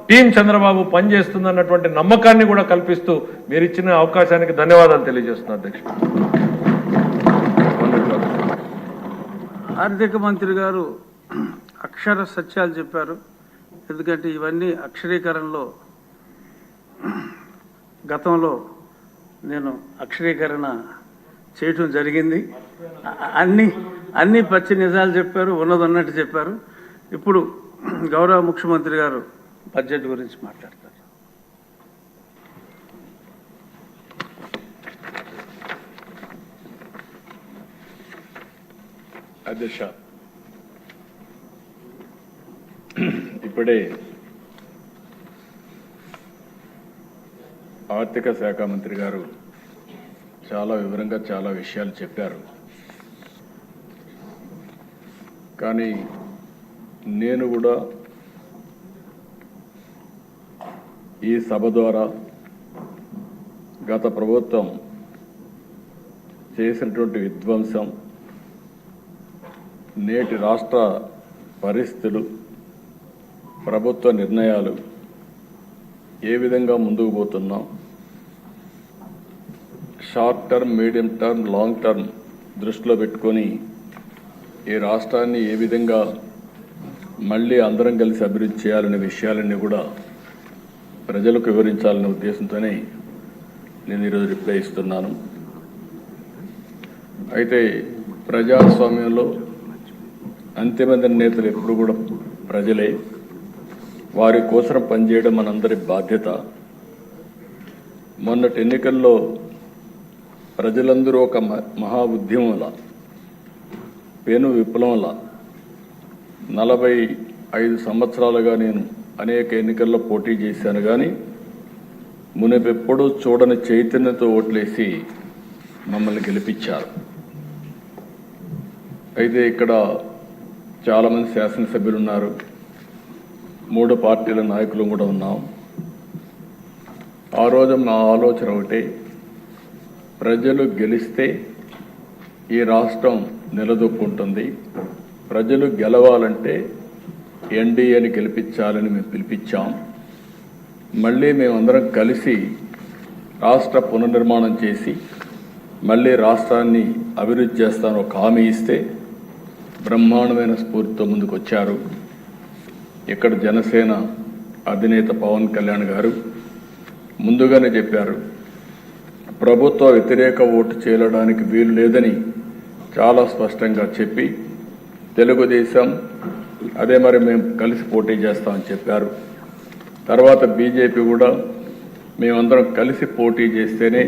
Team Chandrababu పనిచేస్తుందన్నటువంటి నమ్మకాన్ని కూడా కల్పిస్తూ మీరు ఇచ్చిన అవకాశానికి ధన్యవాదాలు తెలియజేస్తున్నా అధ్యక్షుడు. ఆర్థిక మంత్రి గారు అక్షర సత్యాలు చెప్పారు. ఎందుకంటే ఇవన్నీ అక్షరీకరణలో గతంలో నేను అక్షరీకరణ చేయటం జరిగింది. అన్ని పచ్చి నిజాలు చెప్పారు, ఉన్నది ఉన్నట్టు చెప్పారు. ఇప్పుడు గౌరవ ముఖ్యమంత్రి గారు బడ్జెట్ గురించి మాట్లాడతారు. అధ్యక్ష, ఇప్పుడే ఆర్థిక శాఖ మంత్రి గారు చాలా వివరంగా చాలా విషయాలు చెప్పారు. కానీ నేను కూడా ఈ సభ ద్వారా గత ప్రభుత్వం చేసినటువంటి విధ్వంసం, నేటి రాష్ట్ర పరిస్థితులు, ప్రభుత్వ నిర్ణయాలు ఏ విధంగా ముందుకు పోతున్నాం, short term, medium term, long term దృష్టిలో పెట్టుకొని ఈ రాష్ట్రాన్ని ఏ విధంగా మళ్ళీ అందరం కలిసి అభివృద్ధి చేయాలనే విషయాలన్నీ కూడా ప్రజలకు వివరించాలనే ఉద్దేశంతోనే నేను ఈరోజు రిప్లై ఇస్తున్నాను. అయితే ప్రజాస్వామ్యంలో అంతిమ నిర్ణేతలు ఎప్పుడు కూడా ప్రజలే. వారి కోసం పనిచేయడం మనందరి బాధ్యత. మొన్నటి ఎన్నికల్లో ప్రజలందరూ ఒక మహా ఉద్యమంలా, పెను విప్లవంలా 45 సంవత్సరాలుగా నేను అనేక ఎన్నికల్లో పోటీ చేశాను. కానీ మునుపెప్పుడూ చూడని చైతన్యంతో ఓట్లేసి మమ్మల్ని గెలిపించారు. అయితే ఇక్కడ చాలామంది శాసనసభ్యులు ఉన్నారు, 3 పార్టీల నాయకులు కూడా ఉన్నాం. ఆ రోజు మా ఆలోచన ఒకటే, ప్రజలు గెలిస్తే ఈ రాష్ట్రం నిలదొక్కుంటుంది. ప్రజలు గెలవాలంటే ఎన్డీఏని గెలిపించాలని మేము పిలిపించాం. మళ్ళీ మేమందరం కలిసి రాష్ట్ర పునర్నిర్మాణం చేసి మళ్ళీ రాష్ట్రాన్ని అభివృద్ధి చేస్తాను ఒక హామీ ఇస్తే బ్రహ్మాండమైన స్ఫూర్తితో ముందుకు వచ్చారు. ఇక్కడ జనసేన అధినేత పవన్ కళ్యాణ్ గారు ముందుగానే చెప్పారు, ప్రభుత్వ వ్యతిరేక ఓటు చేయడానికి వీలు లేదని చాలా స్పష్టంగా చెప్పి, తెలుగుదేశం అదే మరి మేము కలిసి పోటీ చేస్తామని చెప్పారు. తర్వాత బీజేపీ కూడా మేమందరం కలిసి పోటీ చేస్తేనే